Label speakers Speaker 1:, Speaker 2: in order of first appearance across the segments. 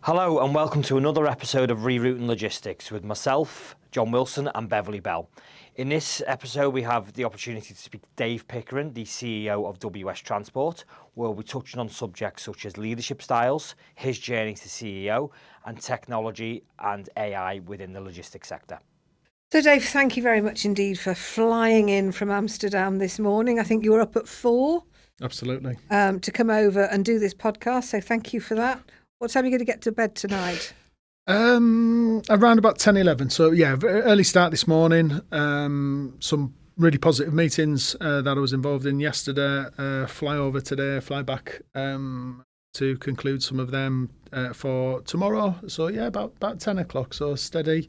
Speaker 1: Hello and welcome to another episode of Rerouting Logistics with myself, John Wilson and Beverley Bell. In this episode we have the opportunity to speak to Dave Pickering, the CEO of WS Transport, where we're touching on subjects such as leadership styles, his journey to CEO and technology and AI within the logistics sector.
Speaker 2: So Dave, thank you very much indeed for flying in from Amsterdam this morning. I think you were up at 4.
Speaker 3: Absolutely.
Speaker 2: To come over and do this podcast, so thank you for that. What time are you going to get to bed tonight?
Speaker 3: Around about 10, 11. So, yeah, early start this morning. Some really positive meetings that I was involved in yesterday. Fly over today, fly back to conclude some of them for tomorrow. So, yeah, about 10 o'clock. So, a steady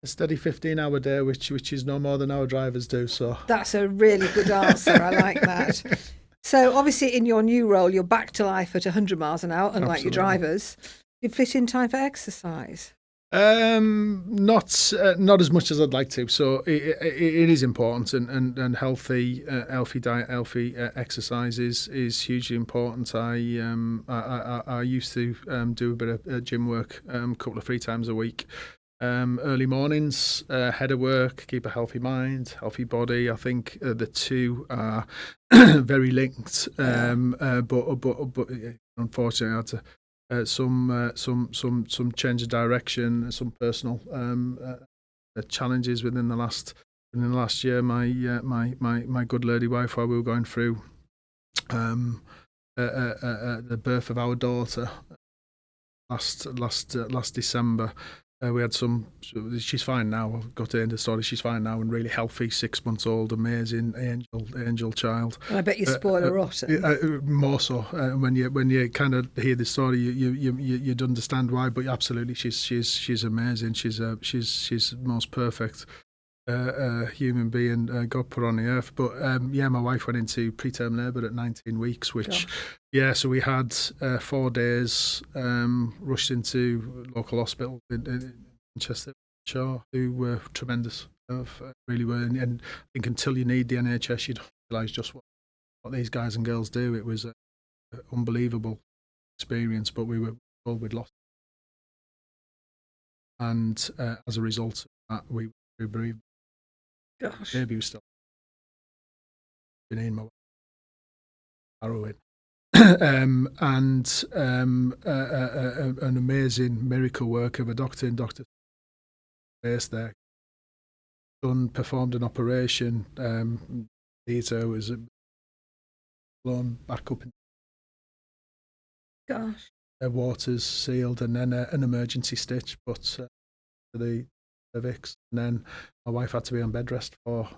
Speaker 3: 15-hour day, which is no more than our drivers do. So
Speaker 2: that's a really good answer. I like that. So obviously in your new role, you're back to life at 100 miles an hour, unlike your drivers. You fit in time for exercise?
Speaker 3: Not as much as I'd like to. So it is important, and healthy diet, healthy exercise is hugely important. I used to do a bit of gym work a couple of 3 times a week. Early mornings, head of work, keep a healthy mind, healthy body. I think the two are very linked. But unfortunately, I had to, some change of direction, some personal challenges within the last year. My good lady wife, while we were going through the birth of our daughter last December. We had she's fine now. I've got to end the story. She's fine now and really healthy, 6 months old, amazing angel child.
Speaker 2: And I bet you spoil her rotten.
Speaker 3: More so. When you kind of hear the story, you'd understand why. But absolutely, she's amazing. She's the most perfect human being God put on the earth. But my wife went into preterm labour at 19 weeks, which. Gosh. Yeah, so we had 4 days, rushed into local hospital in Manchester, who were tremendous, really were. And I think until you need the NHS, you don't realise just what these guys and girls do. It was an unbelievable experience, but we were told we'd lost. And as a result of that, we bereaved.
Speaker 2: Gosh.
Speaker 3: Baby was still in my harrowing. And an amazing miracle work of a doctor based there. Performed an operation. Theatre was blown back up.
Speaker 2: Gosh.
Speaker 3: Waters sealed, and then an emergency stitch put to the cervix. And then my wife had to be on bed rest for.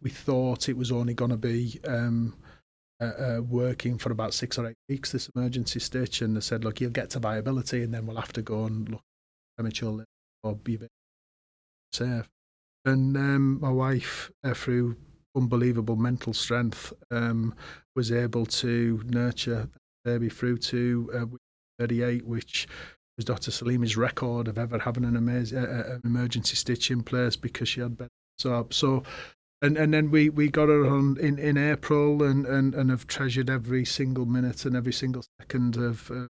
Speaker 3: We thought it was only going to be. Working for about 6 or 8 weeks, this emergency stitch, and they said, look, you'll get to viability and then we'll have to go and look prematurely or be safe. And my wife, through unbelievable mental strength, was able to nurture the baby through to 38, which was Dr. Salimi's record of ever having an emergency stitch in place because she had bed. So And then we got her on in April and have treasured every single minute and every single second of her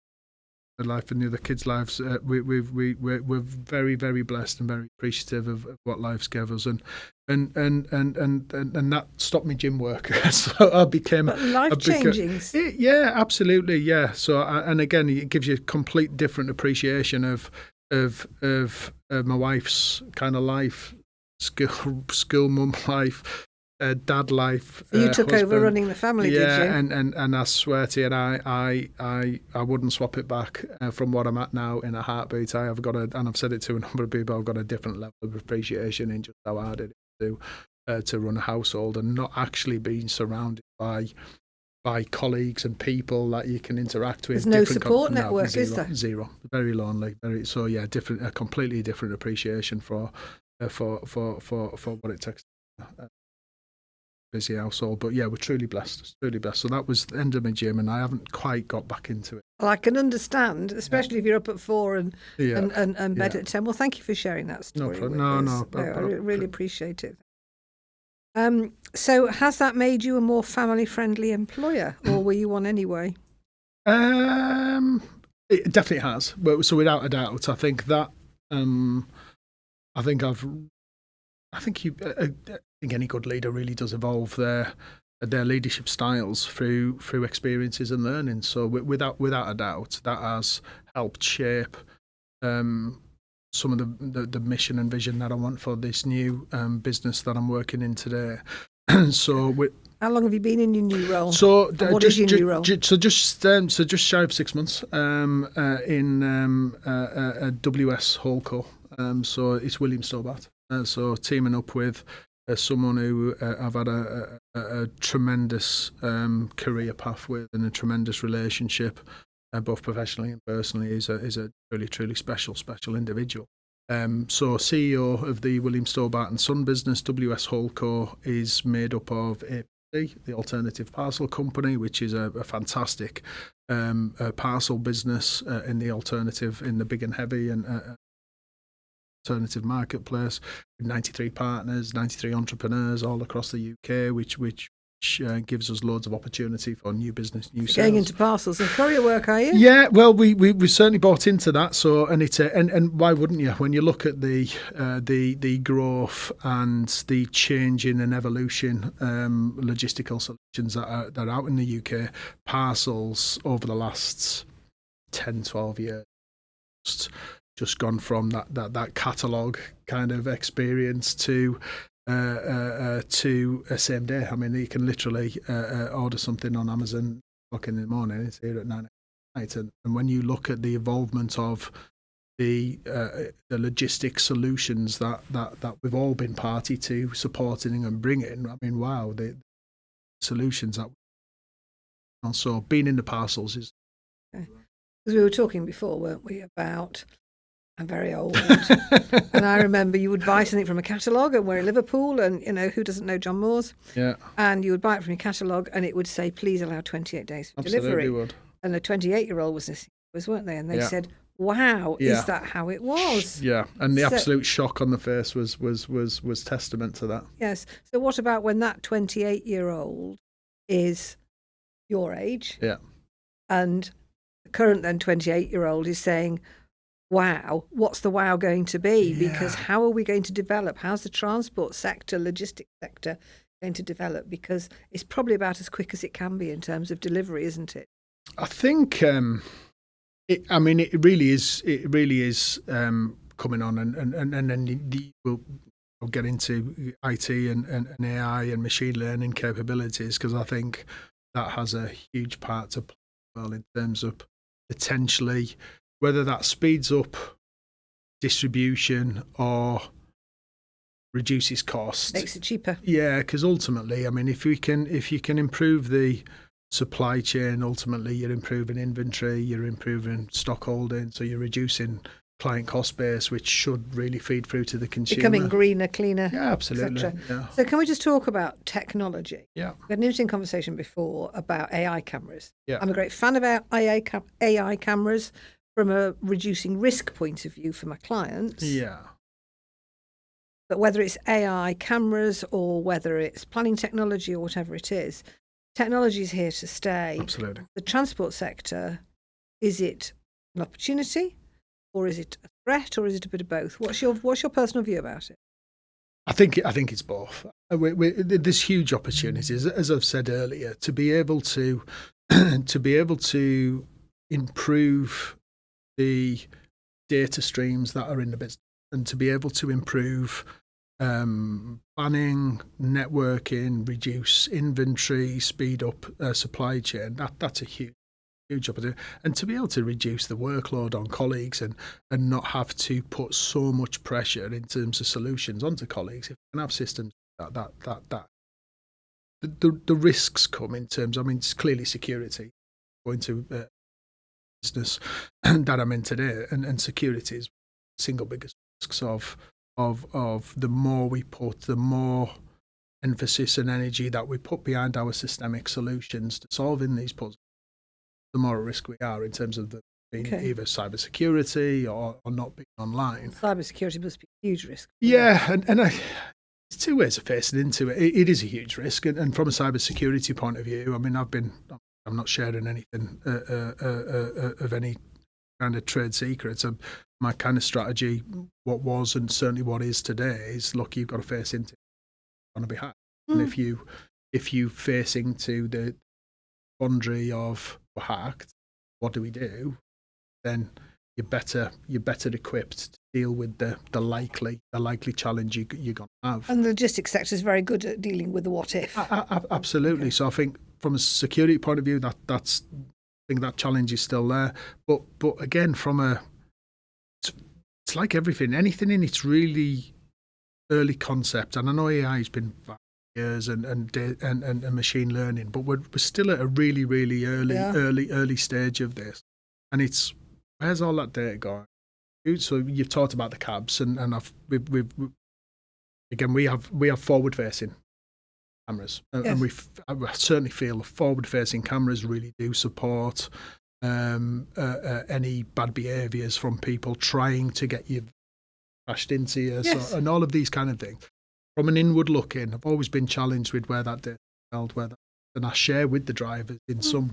Speaker 3: life and the other kids' lives. We're very, very blessed and very appreciative of what life's gave us, and that stopped me gym work. So I became
Speaker 2: life changing.
Speaker 3: Yeah, absolutely, yeah. So and again, it gives you a complete different appreciation of my wife's kind of life. School mum life, dad life.
Speaker 2: You took
Speaker 3: husband.
Speaker 2: Over running the family, did you?
Speaker 3: Yeah, and I swear to you, and I wouldn't swap it back from what I'm at now in a heartbeat. I have got and I've said it to a number of people, I've got a different level of appreciation in just how hard it is to run a household and not actually being surrounded by colleagues and people that you can interact with.
Speaker 2: There's no support network,
Speaker 3: zero,
Speaker 2: is there?
Speaker 3: Zero. Very lonely. A completely different appreciation for what it takes. Busy household, but yeah, we're truly blessed. So that was the end of my gym, and I haven't quite got back into it.
Speaker 2: Well, I can understand, especially if you're up at 4 and bed at 10. Well, thank you for sharing that story.
Speaker 3: No,
Speaker 2: I really appreciate it. So has that made you a more family-friendly employer, or were you one anyway?
Speaker 3: It definitely has. But so without a doubt, I think that I think any good leader really does evolve their leadership styles through experiences and learning. So without a doubt, that has helped shape some of the mission and vision that I want for this new business that I'm working in today. So
Speaker 2: how long have you been in your new role?
Speaker 3: So
Speaker 2: what is your new role?
Speaker 3: So just shy of 6 months in WS Hallco. So it's William Stobart. So teaming up with someone who I've had a tremendous career path with and a tremendous relationship, both professionally and personally, is a really truly special individual. So CEO of the William Stobart and Son business, WS Hallco, is made up of the alternative parcel company, which is a fantastic parcel business in the big and heavy and alternative marketplace, with 93 partners, 93 entrepreneurs all across the UK, which gives us loads of opportunity for new business, new sales.
Speaker 2: Going into parcels and courier work, are you?
Speaker 3: Yeah, well, we certainly bought into that. So, and it's and why wouldn't you? When you look at the growth and the changing and evolution logistical solutions that are out in the UK, parcels over the last 10, 12 years just gone from that catalogue kind of experience to a same day. I mean, you can literally order something on Amazon in the morning, it's here at 9 at night. And when you look at the involvement of the logistics solutions that we've all been party to supporting and bringing, I mean, wow, the solutions that also being in the parcels is.
Speaker 2: Okay. Because we were talking before, weren't we, about I'm very old, and I remember you would buy something from a catalogue, and we're in Liverpool, and who doesn't know John Moore's?
Speaker 3: Yeah.
Speaker 2: And you would buy it from your catalogue, and it would say, "Please allow 28 days for delivery."
Speaker 3: Would.
Speaker 2: And the 28-year-old weren't they? And they said, "Wow, is that how it was?"
Speaker 3: Yeah, and the absolute shock on the face was testament to that.
Speaker 2: Yes. So what about when that 28-year-old is your age?
Speaker 3: Yeah.
Speaker 2: And the current then 28-year-old is saying, wow, what's the wow going to be? Because how are we going to develop? How's the transport sector, logistics sector going to develop? Because it's probably about as quick as it can be in terms of delivery, isn't it?
Speaker 3: I think, it really is coming on, and then we'll get into IT and AI and machine learning capabilities, because I think that has a huge part to play well in terms of potentially whether that speeds up distribution or reduces cost.
Speaker 2: Makes it cheaper.
Speaker 3: Yeah, because ultimately, I mean, if you can improve the supply chain, ultimately you're improving inventory, you're improving stock holding, so you're reducing client cost base, which should really feed through to the consumer.
Speaker 2: Becoming greener, cleaner.
Speaker 3: Yeah, absolutely. Yeah.
Speaker 2: So can we just talk about technology?
Speaker 3: Yeah.
Speaker 2: We had an interesting conversation before about AI cameras.
Speaker 3: Yeah.
Speaker 2: I'm a great fan of AI cameras from a reducing risk point of view for my clients.
Speaker 3: Yeah.
Speaker 2: But whether it's AI cameras or whether it's planning technology or whatever it is, technology is here to stay.
Speaker 3: Absolutely.
Speaker 2: The transport sector, is it an opportunity or is it a threat or is it a bit of both? What's your personal view about it?
Speaker 3: I think it's both. There's huge opportunities, as I've said earlier, to be able to improve the data streams that are in the business, and to be able to improve planning, networking, reduce inventory, speed up supply chain. That's a huge opportunity, and to be able to reduce the workload on colleagues and not have to put so much pressure in terms of solutions onto colleagues. If you can have systems that the risks come in terms. I mean, it's clearly security going to business that I'm in today, and security is the single biggest risks of the more we put, the more emphasis and energy that we put behind our systemic solutions to solving these puzzles, the more at risk we are in terms of being either cybersecurity or not being online.
Speaker 2: Cybersecurity must be a huge risk.
Speaker 3: Yeah, and there's two ways of facing into it. It is a huge risk, and from a cybersecurity point of view, I mean, I'm not sharing anything of any kind of trade secrets. My kind of strategy, what was and certainly what is today, is look, you've got to face into going to be hacked, and if you face into the boundary of we're hacked, what do we do? Then you're better equipped to deal with the likely challenge you're going to have.
Speaker 2: And the logistics sector is very good at dealing with the what if.
Speaker 3: Absolutely. Okay. So I think from a security point of view, that's I think that challenge is still there. But again, it's like everything, anything in its really early concept. And I know AI has been years and machine learning, but we're still at a really, really early stage of this. And it's, where's all that data going? So you've talked about the cabs, and we have forward facing cameras, and I certainly feel the forward facing cameras really do support any bad behaviours from people trying to get you crashed into you, and all of these kind of things. From an inward looking, I've always been challenged with where that data is held, and I share with the drivers in some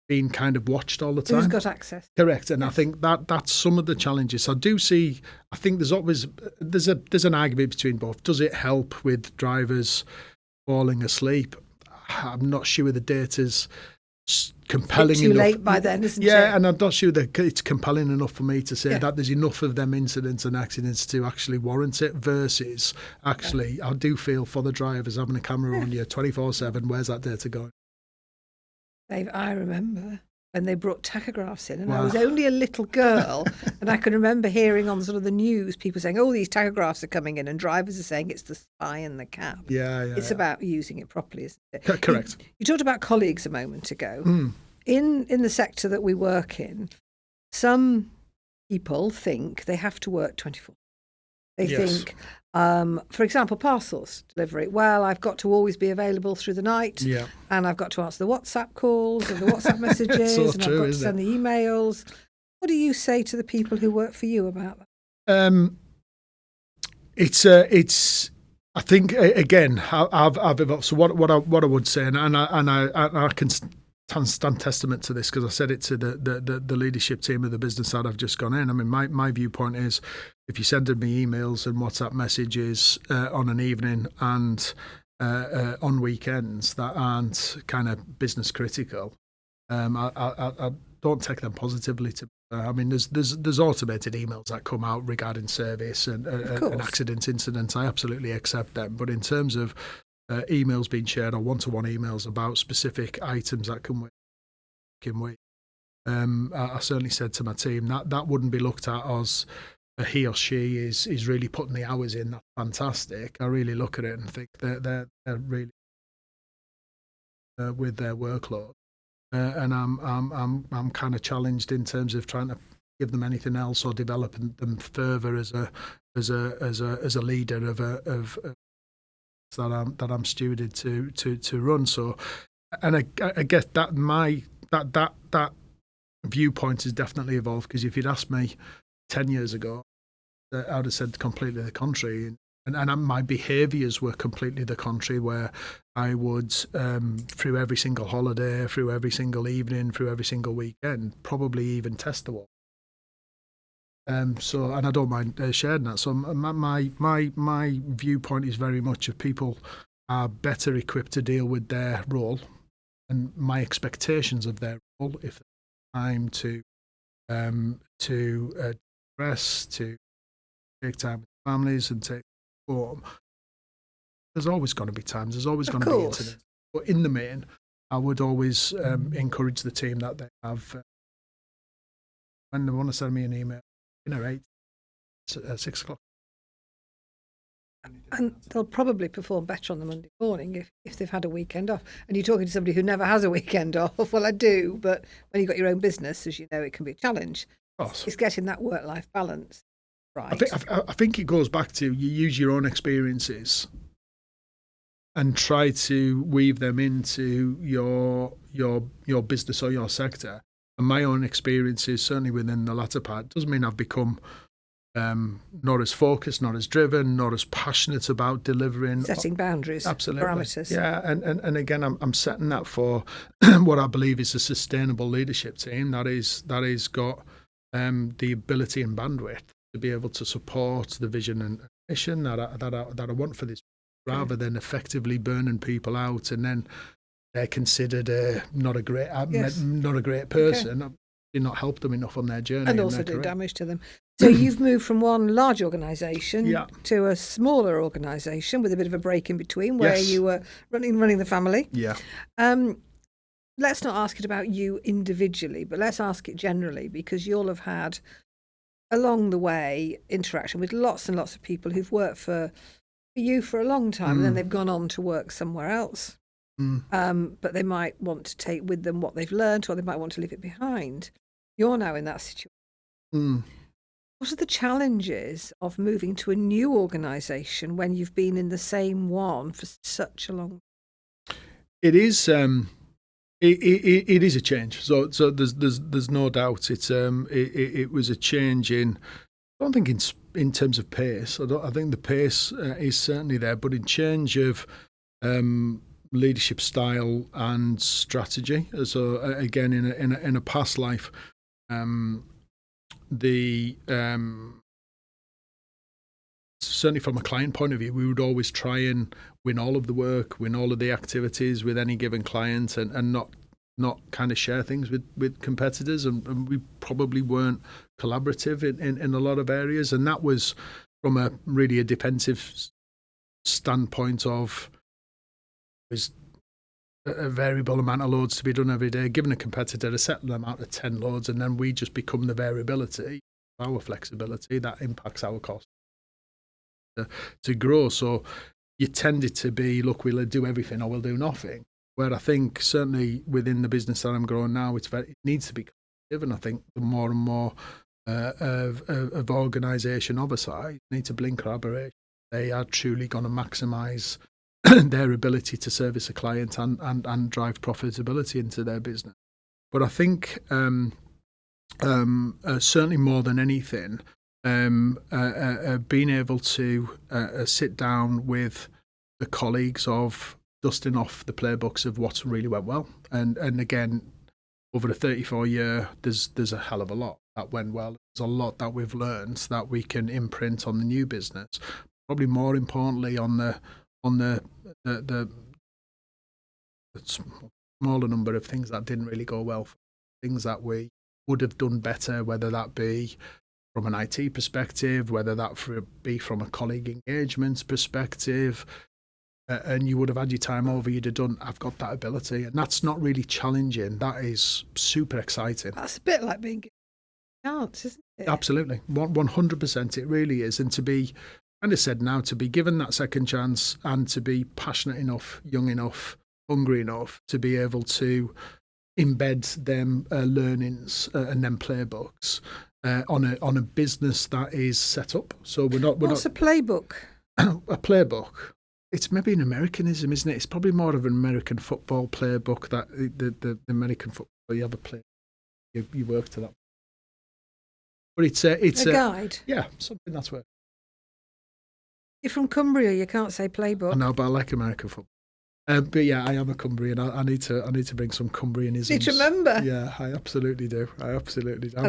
Speaker 3: being kind of watched all the time.
Speaker 2: Who's got access?
Speaker 3: Correct, and I think that's some of the challenges. I do see. I think there's an argument between both. Does it help with drivers falling asleep? I'm not sure the data's compelling
Speaker 2: too
Speaker 3: enough.
Speaker 2: Late by then, isn't it?
Speaker 3: Yeah, and I'm not sure that it's compelling enough for me to say that there's enough of them incidents and accidents to actually warrant it. Versus, actually, I do feel for the drivers having a camera on you 24/7. Where's that data going?
Speaker 2: Dave, I remember when they brought tachographs in, and I was only a little girl, and I can remember hearing on sort of the news people saying, "Oh, these tachographs are coming in," and drivers are saying it's the spy in the cab. It's about using it properly, isn't it?
Speaker 3: Correct.
Speaker 2: You talked about colleagues a moment ago. In the sector that we work in, some people think they have to work 24. They think, for example, parcels delivery. Well, I've got to always be available through the night, and I've got to answer the WhatsApp calls and the WhatsApp messages, and I've got to send the emails. What do you say to the people who work for you about that?
Speaker 3: It's. I think again, I've evolved. So what I would say, and I can stand testament to this because I said it to the leadership team of the business that I've just gone in. I mean, my viewpoint is, if you're sending me emails and WhatsApp messages on an evening and on weekends that aren't kind of business critical, I don't take them positively. I mean, there's automated emails that come out regarding service and accident incidents. I absolutely accept them, but in terms of emails being shared or one-to-one emails about specific items that can wait, I certainly said to my team that wouldn't be looked at as he or she is really putting the hours in. That's fantastic. I really look at it and think they're really with their workload, and I'm kind of challenged in terms of trying to give them anything else or develop them further as a leader of that I'm stewarded to run. So, and I guess that that viewpoint has definitely evolved, because if you'd asked me 10 years ago, I would have said completely the contrary. And my behaviours were completely the contrary, where I would, through every single holiday, through every single evening, through every single weekend, probably even test the wall. So, and I don't mind sharing that. So my viewpoint is very much of people are better equipped to deal with their role and my expectations of their role. If time to rest, to take time with families and take form, there's always going to be times. There's always going to be incidents. But in the main, I would always encourage the team that they have when they want to send me an email. 8, 6 o'clock.
Speaker 2: And they'll probably perform better on the Monday morning if they've had a weekend off. And you're talking to somebody who never has a weekend off. Well, I do, but when you've got your own business, as you know, it can be a challenge.
Speaker 3: Of course.
Speaker 2: It's getting that work-life balance right.
Speaker 3: I think it goes back to, you use your own experiences and try to weave them into your business or your sector. And my own experiences, certainly within the latter part, doesn't mean I've become not as focused, not as driven, not as passionate about delivering.
Speaker 2: Setting boundaries,
Speaker 3: Absolutely.
Speaker 2: parameters.
Speaker 3: Yeah, and again, I'm setting that for what I believe is a sustainable leadership team that is got the ability and bandwidth to be able to support the vision and mission that I want for this, rather than effectively burning people out and then they're considered not a great person.
Speaker 2: Okay.
Speaker 3: Did not help them enough on their journey
Speaker 2: And also do damage to them. So you've moved from one large organisation to a smaller organisation with a bit of a break in between, where you were running the family.
Speaker 3: Yeah.
Speaker 2: Let's not ask it about you individually, but let's ask it generally, because you'll have had along the way interaction with lots and lots of people who've worked for you for a long time, and then they've gone on to work somewhere else. But they might want to take with them what they've learned, or they might want to leave it behind. You're now in that situation. What are the challenges of moving to a new organisation when you've been in the same one for such a long time?
Speaker 3: It is. It is a change. So there's no doubt. It was a change in. I don't think in terms of pace. I think the pace is certainly there, but in change of leadership style and strategy. So again, in a past life, certainly from a client point of view, we would always try and win all of the work, win all of the activities with any given client, and not kind of share things with competitors, and we probably weren't collaborative in a lot of areas, and that was from a defensive standpoint of was a variable amount of loads to be done every day, giving a competitor a set amount of 10 loads, and then we just become the variability, our flexibility that impacts our cost to grow. So you tended to be, look, we'll do everything or we'll do nothing. Where I think certainly within the business that I'm growing now, it needs to be collaborative, and I think the more and more of organisation oversight need to blend collaboration. They are truly going to maximise their ability to service a client and drive profitability into their business. But I think certainly more than anything, being able to sit down with the colleagues of dusting off the playbooks of what's really went well, and again, over the 34-year, there's a hell of a lot that went well. There's a lot that we've learned that we can imprint on the new business. Probably more importantly, on the smaller number of things that didn't really go well, things that we would have done better, whether that be from an IT perspective, whether that be from a colleague engagement perspective, and you would have had your time over, you'd have done, I've got that ability, and that's not really challenging. That is super exciting.
Speaker 2: That's a bit like being given a chance, isn't it?
Speaker 3: Absolutely, 100%. It really is, and to be, kind of said now, to be given that second chance and to be passionate enough, young enough, hungry enough to be able to embed them learnings and them playbooks on a business that is set up. So we're not.
Speaker 2: What's a playbook?
Speaker 3: A playbook. It's maybe an Americanism, isn't it? It's probably more of an American football playbook. That the American football, you have a play, you work to that. But it's a
Speaker 2: guide.
Speaker 3: Yeah, something that's where.
Speaker 2: You're from Cumbria. You can't say playbook.
Speaker 3: I know, but I like American football. But yeah, I am a Cumbrian. I need to bring some Cumbrianisms.
Speaker 2: Need to remember.
Speaker 3: Yeah, I absolutely do. I'm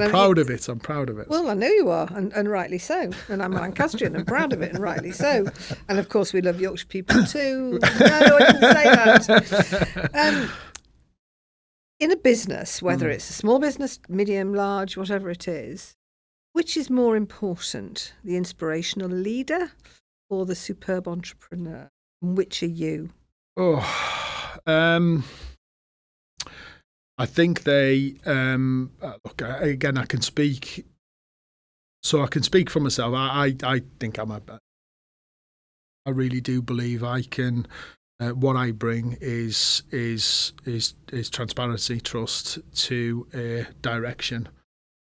Speaker 3: proud of it. I'm proud of it.
Speaker 2: Well, I know you are, and rightly so. And I'm Lancastrian and proud of it, and rightly so. And of course, we love Yorkshire people too. No, I didn't say that. In a business, whether it's a small business, medium, large, whatever it is, which is more important, the inspirational leader or the superb entrepreneur? Which are you?
Speaker 3: I think they look, again, I can speak. So I can speak for myself. I think I really do believe I can. What I bring is transparency, trust to a direction.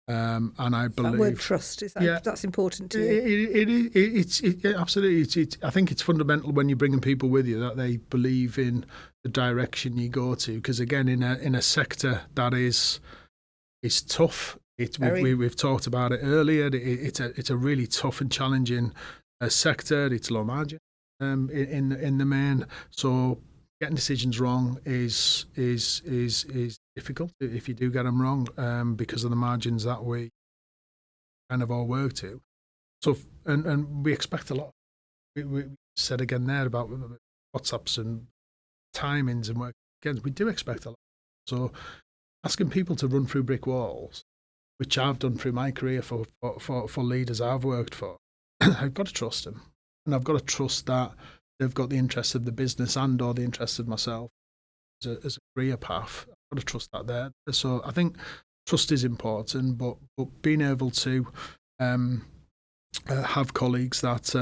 Speaker 3: And I believe
Speaker 2: that word trust that's important to
Speaker 3: you. It's absolutely. I think it's fundamental when you're bringing people with you that they believe in the direction you go to. Because again, in a sector that is tough, We've talked about it earlier. It's a really tough and challenging sector. It's low margin in the main. So getting decisions wrong is difficult if you do get them wrong, because of the margins that we kind of all work to. So and we expect a lot. We said again there about WhatsApps and timings and work. Again, we do expect a lot. So asking people to run through brick walls, which I've done through my career for leaders I've worked for, I've got to trust them, and I've got to trust that they've got the interests of the business and or the interests of myself as a career path. I've got to trust that there. So I think trust is important, but being able to have colleagues that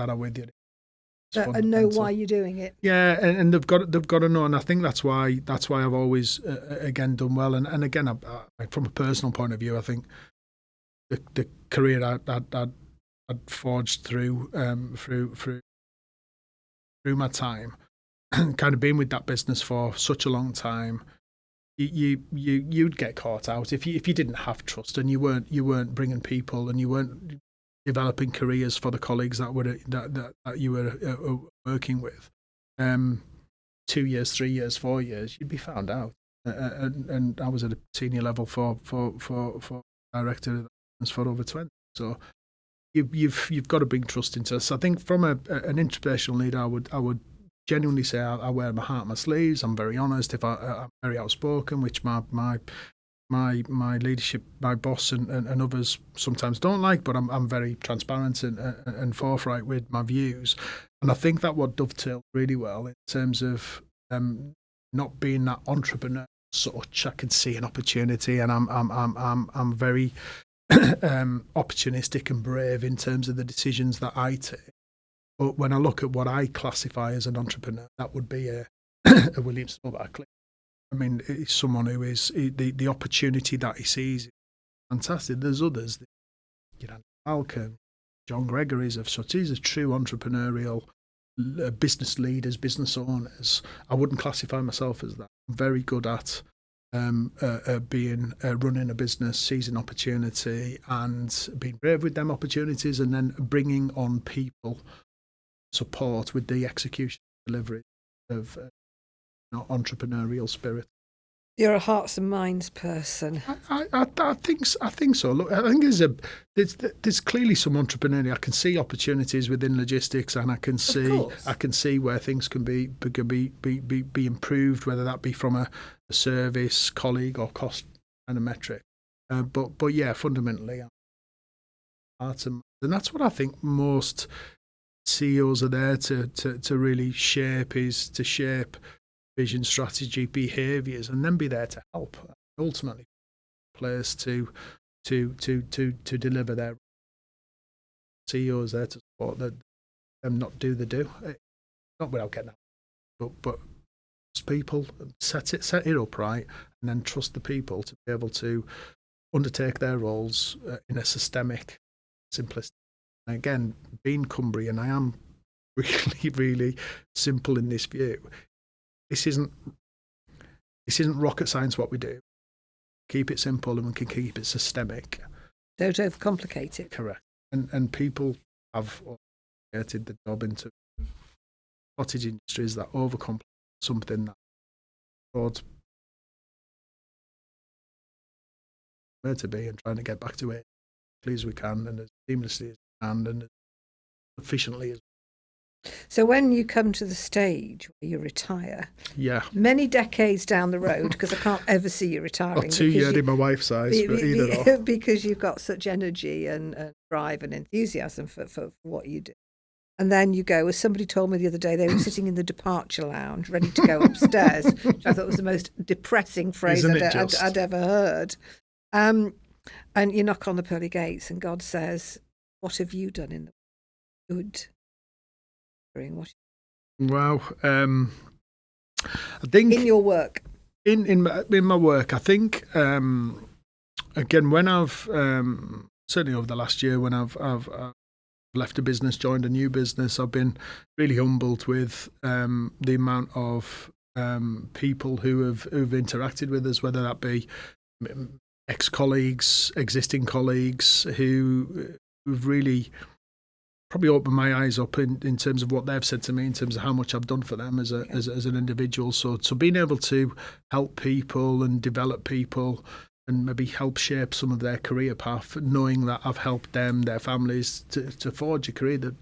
Speaker 3: are with you.
Speaker 2: And know why you're doing it.
Speaker 3: Yeah, and they've got to know, and I think that's why I've always again done well. And again, I, from a personal point of view, I think the career I'd forged through my time, kind of being with that business for such a long time, you'd get caught out if you didn't have trust and you weren't bringing people and you weren't developing careers for the colleagues that you were working with. 2 years, 3 years, 4 years, you'd be found out. And I was at a senior level for director for over 20. So you've got to bring trust into us. I think from an interpersonal leader, I would genuinely say I wear my heart on my sleeves. I'm very honest. I'm very outspoken, which my leadership, my boss and others sometimes don't like, but I'm very transparent and forthright with my views. And I think that would dovetail really well in terms of not being that entrepreneur such. I can see an opportunity, and I'm very opportunistic and brave in terms of the decisions that I take. But when I look at what I classify as an entrepreneur, that would be a William Stobart. I mean, it's someone who is the opportunity that he sees is fantastic. There's others, Malcolm, John Gregory's of such. These are true entrepreneurial business leaders, business owners. I wouldn't classify myself as that. I'm very good at running a business, seizing opportunity, and being brave with them opportunities, and then bringing on people support with the execution delivery of entrepreneurial spirit.
Speaker 2: You're a hearts and minds person.
Speaker 3: I think so. Look, I think there's clearly some entrepreneurial. I can see opportunities within logistics, and I can see where things can be improved, whether that be from a service, colleague, or cost kind of metric. But yeah, fundamentally, hearts and minds, and that's what I think most CEOs are there to really shape, is to shape vision, strategy, behaviours, and then be there to help. Ultimately, players to deliver their CEOs there to support them, not do the do. Not without getting out, but trust people, set it up right, and then trust the people to be able to undertake their roles in a systemic, simplistic. And again, being Cumbrian, I am really, really simple in this view. This isn't rocket science what we do. Keep it simple, and we can keep it systemic.
Speaker 2: Don't overcomplicate it.
Speaker 3: Correct. And people have created the job into cottage industries that overcomplicate something that ought where to be, and trying to get back to it as quickly as we can, and as seamlessly as we can, and as efficiently as.
Speaker 2: So when you come to the stage where you retire, many decades down the road, because I can't ever see you retiring.
Speaker 3: Not too young in my wife's eyes, but either or.
Speaker 2: Because you've got such energy and drive and enthusiasm for what you do. And then you go, as somebody told me the other day, they were sitting in the departure lounge ready to go upstairs, which I thought was the most depressing phrase I'd ever heard. And you knock on the pearly gates and God says, what have you done in the good?
Speaker 3: Well, I think
Speaker 2: in your work,
Speaker 3: in my work, I think again, when I've certainly over the last year, when I've left a business, joined a new business, I've been really humbled with the amount of people who've interacted with us, whether that be ex-colleagues, existing colleagues who've really probably opened my eyes up in terms of what they've said to me in terms of how much I've done for them as an individual. So being able to help people and develop people and maybe help shape some of their career path, knowing that I've helped them, their families to forge a career that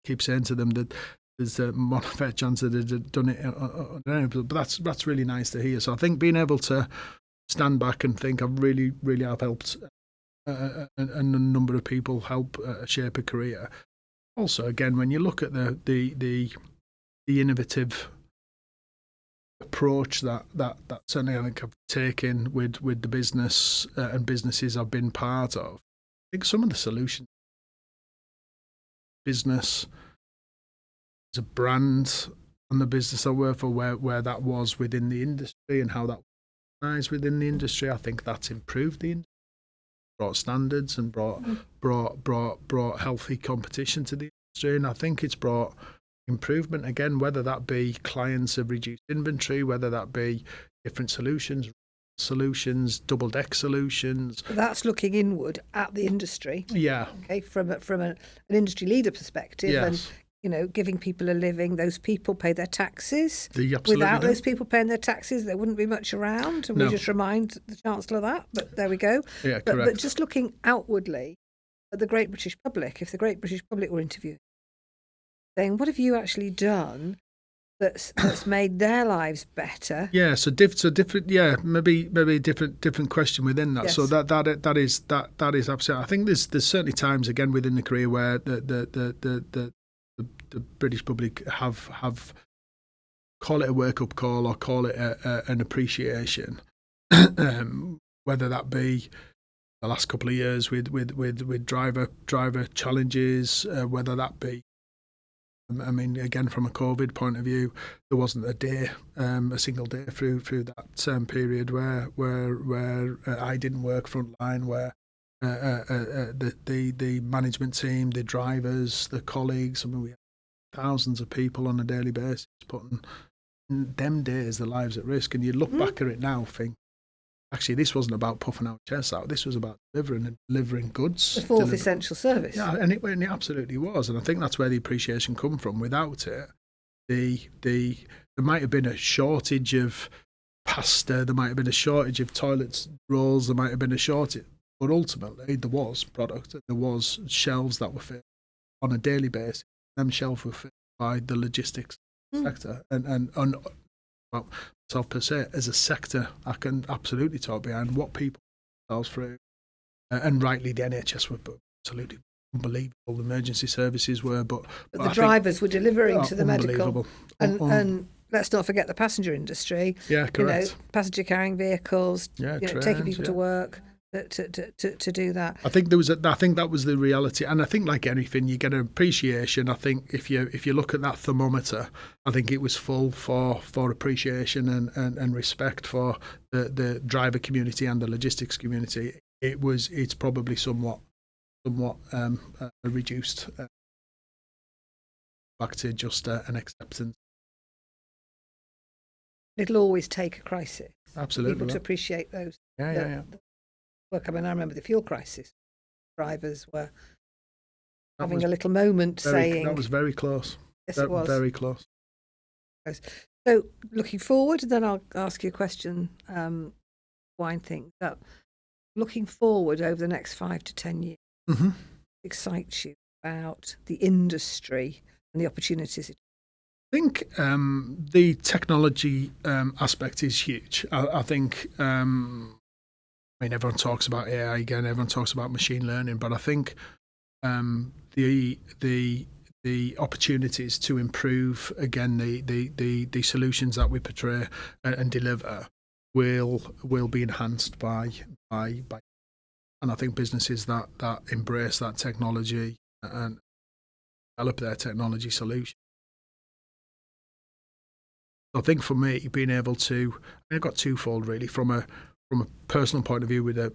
Speaker 3: keep saying to them that there's a more fair chance that they've done it. But that's really nice to hear. So I think being able to stand back and think I've really have helped a number of people help shape a career. Also, again, when you look at the innovative approach that certainly I think I've taken with the business and businesses I've been part of, I think some of the solutions, business as a brand and the business I work for, where that was within the industry and how that was within the industry, I think that's improved the industry. Brought standards and brought healthy competition to the industry, and I think it's brought improvement again, whether that be clients have reduced inventory, whether that be different solutions, double deck solutions.
Speaker 2: That's looking inward at the industry.
Speaker 3: Yeah.
Speaker 2: Okay, from an industry leader perspective,
Speaker 3: Yes.
Speaker 2: and giving people a living. Those people pay their taxes.
Speaker 3: They absolutely
Speaker 2: Without
Speaker 3: do.
Speaker 2: those people paying their taxes, there wouldn't be much around. And
Speaker 3: No.
Speaker 2: we just remind the Chancellor of that. But there we go.
Speaker 3: Yeah,
Speaker 2: But
Speaker 3: correct.
Speaker 2: just looking outwardly at the great British public, if the great British public were interviewed, saying, what have you actually done that's made their lives better?
Speaker 3: Yeah, so different. Yeah, maybe a different question within that.
Speaker 2: Yes.
Speaker 3: So that is absolutely. I think there's certainly times again within the career where the British public have call it a wake up call or call it an appreciation, whether that be the last couple of years with driver challenges, whether that be. I mean, again, from a COVID point of view, there wasn't a single day through that period where I didn't work frontline, where the management team, the drivers, the colleagues. I mean, we had thousands of people on a daily basis putting them days their lives at risk. And you look back at it now, think, actually, this wasn't about puffing our chests out. This was about delivering goods.
Speaker 2: The fourth essential service.
Speaker 3: Yeah, and it absolutely was. And I think that's where the appreciation come from. Without it, there might have been a shortage of pasta, there might have been a shortage of toilet rolls, there might have been a shortage. But ultimately, there was product, there was shelves that were filled on a daily basis. Them shelves were filled by the logistics sector. And well, myself per se, as a sector, I can absolutely talk behind what people themselves through. And rightly, the NHS were absolutely unbelievable. The emergency services were, but
Speaker 2: the drivers were delivering to the medical.
Speaker 3: Unbelievable.
Speaker 2: And let's not forget the passenger industry.
Speaker 3: Yeah, correct.
Speaker 2: Passenger carrying vehicles,
Speaker 3: trains,
Speaker 2: taking people to work to do that.
Speaker 3: I think I think that was the reality, and I think like anything, you get an appreciation. I think if you look at that thermometer, I think it was full for appreciation and respect for the driver community and the logistics community. It's probably somewhat reduced back to just an acceptance.
Speaker 2: It'll always take a crisis.
Speaker 3: Absolutely,
Speaker 2: People to appreciate those.
Speaker 3: Yeah.
Speaker 2: Work. I mean, I remember the fuel crisis. Drivers were having a little moment saying
Speaker 3: that was very close.
Speaker 2: Yes, it was
Speaker 3: very close.
Speaker 2: So, looking forward, then I'll ask you a question. Wine thing that looking forward over the next 5 to 10 years excites you about the industry and the opportunities.
Speaker 3: I think the technology aspect is huge. I think. I mean, everyone talks about AI again. Everyone talks about machine learning, but I think the opportunities to improve again the solutions that we portray and deliver will be enhanced by and I think businesses that embrace that technology and develop their technology solution. I think for me, being able to, I've got twofold really from a personal point of view with a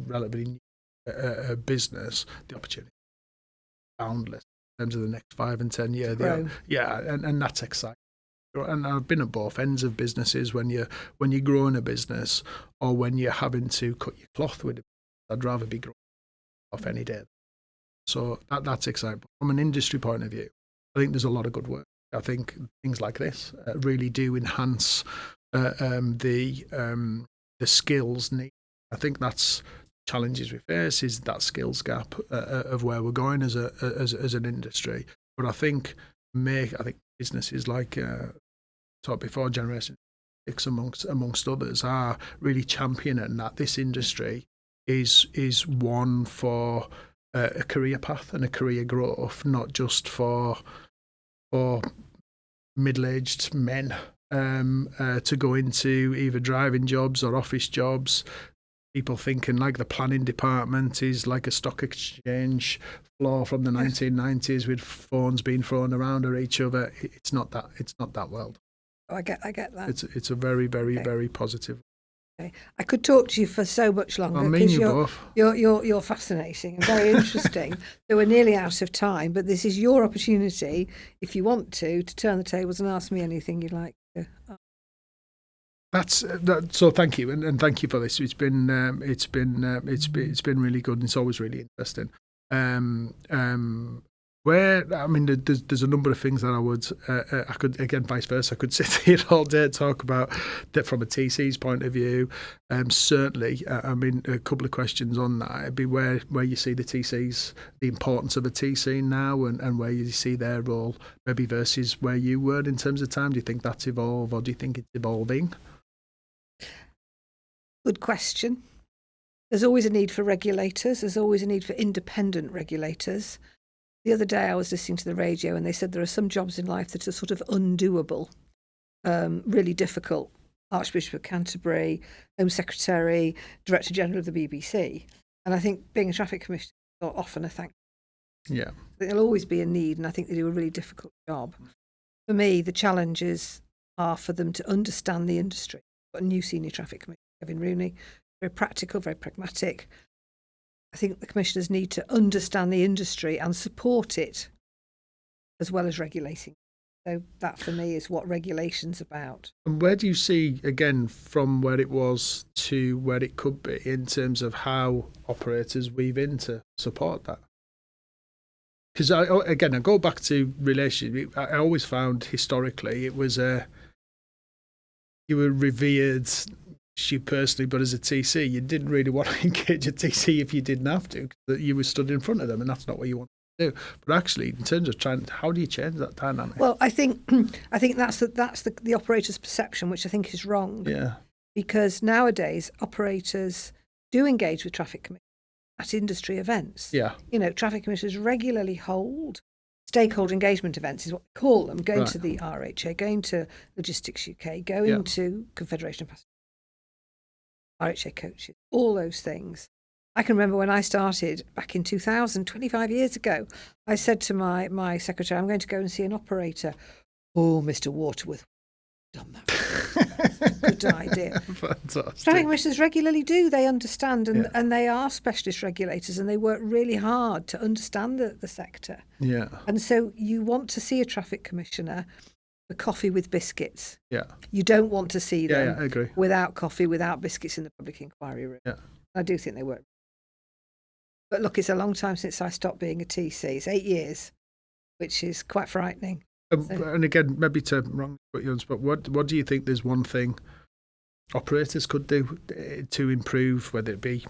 Speaker 3: relatively new business, the opportunity boundless in terms of the next 5 and 10 years. And that's exciting. and I've been at both ends of businesses when you're growing a business or when you're having to cut your cloth with it. I'd rather be growing off any day. So that's exciting. But from an industry point of view, I think there's a lot of good work. I think things like this really do enhance the skills need. I think that's challenges we face is that skills gap of where we're going as an industry. But I think businesses like talked before, Generation X amongst others are really championing that this industry is one for a career path and a career growth, not just for middle-aged men to go into either driving jobs or office jobs. People thinking like the planning department is like a stock exchange floor from the 1990s with phones being thrown around at each other. It's not that world.
Speaker 2: I get that.
Speaker 3: It's a very, very, very positive.
Speaker 2: Okay. I could talk to you for so much longer.
Speaker 3: I mean, both.
Speaker 2: You're fascinating and very interesting. So we're nearly out of time, but this is your opportunity, if you want to turn the tables and ask me anything you'd like to.
Speaker 3: So thank you, and thank you for this. It's been really good, and it's always really interesting. There's a number of things that I would I could, again, vice versa, I could sit here all day and talk about that from a TC's point of view. Certainly, a couple of questions on that. It'd be where you see the TCs, the importance of a TC now, and where you see their role maybe versus where you were in terms of time. Do you think that's evolved, or do you think it's evolving?
Speaker 2: Good question. There's always a need for regulators. There's always a need for independent regulators. The other day I was listening to the radio and they said there are some jobs in life that are sort of undoable, really difficult. Archbishop of Canterbury, Home Secretary, Director General of the BBC. And I think being a traffic commissioner is often a thank you.
Speaker 3: Yeah.
Speaker 2: There'll always be a need, and I think they do a really difficult job. For me, the challenges are for them to understand the industry. Got a new senior traffic commissioner, Kevin Rooney, very practical, very pragmatic. I think the commissioners need to understand the industry and support it as well as regulating. So that for me is what regulation's about.
Speaker 3: And where do you see, again, from where it was to where it could be in terms of how operators weave in to support that? Because I go back to relationship. I always found historically it was you were revered, you personally, but as a TC, you didn't really want to engage a TC if you didn't have to, because you were stood in front of them, and that's not what you want to do. But actually, in terms of how do you change that dynamic?
Speaker 2: Well, I think that's the operator's perception, which I think is wrong.
Speaker 3: Yeah.
Speaker 2: Because nowadays operators do engage with traffic commissioners at industry events.
Speaker 3: Yeah.
Speaker 2: Traffic commissioners regularly hold stakeholder engagement events, is what we call them, going to the RHA, going to Logistics UK, going to Confederation of Passengers, RHA coaches, all those things. I can remember when I started back in 2000, 25 years ago, I said to my secretary, I'm going to go and see an operator. Oh, Mr. Waterworth, done that. Good idea.
Speaker 3: Fantastic.
Speaker 2: Traffic commissioners regularly do. They understand, and they are specialist regulators, and they work really hard to understand the sector.
Speaker 3: Yeah.
Speaker 2: And so you want to see a traffic commissioner for coffee with biscuits.
Speaker 3: Yeah.
Speaker 2: You don't want to see them
Speaker 3: I agree.
Speaker 2: without coffee, without biscuits in the public inquiry room.
Speaker 3: Yeah.
Speaker 2: I do think they work. But look, it's a long time since I stopped being a TC. It's 8 years, which is quite frightening.
Speaker 3: And again, maybe to wrong put you on the spot, what do you think there's one thing operators could do to improve, whether it be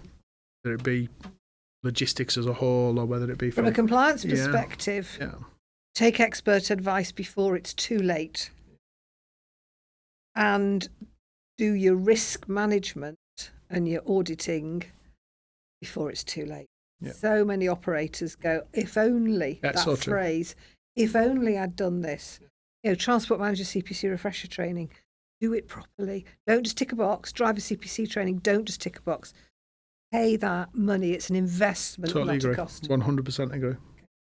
Speaker 3: logistics as a whole, or whether it be
Speaker 2: from a compliance perspective?
Speaker 3: Yeah.
Speaker 2: Take expert advice before it's too late, and do your risk management and your auditing before it's too late. Yeah. So many operators go, if only, that phrase, if only I'd done this. Transport manager CPC refresher training, do it properly. Don't just tick a box. Driver CPC training, don't just tick a box. Pay that money. It's an investment,
Speaker 3: totally
Speaker 2: not
Speaker 3: agree.
Speaker 2: a cost.
Speaker 3: 100% agree.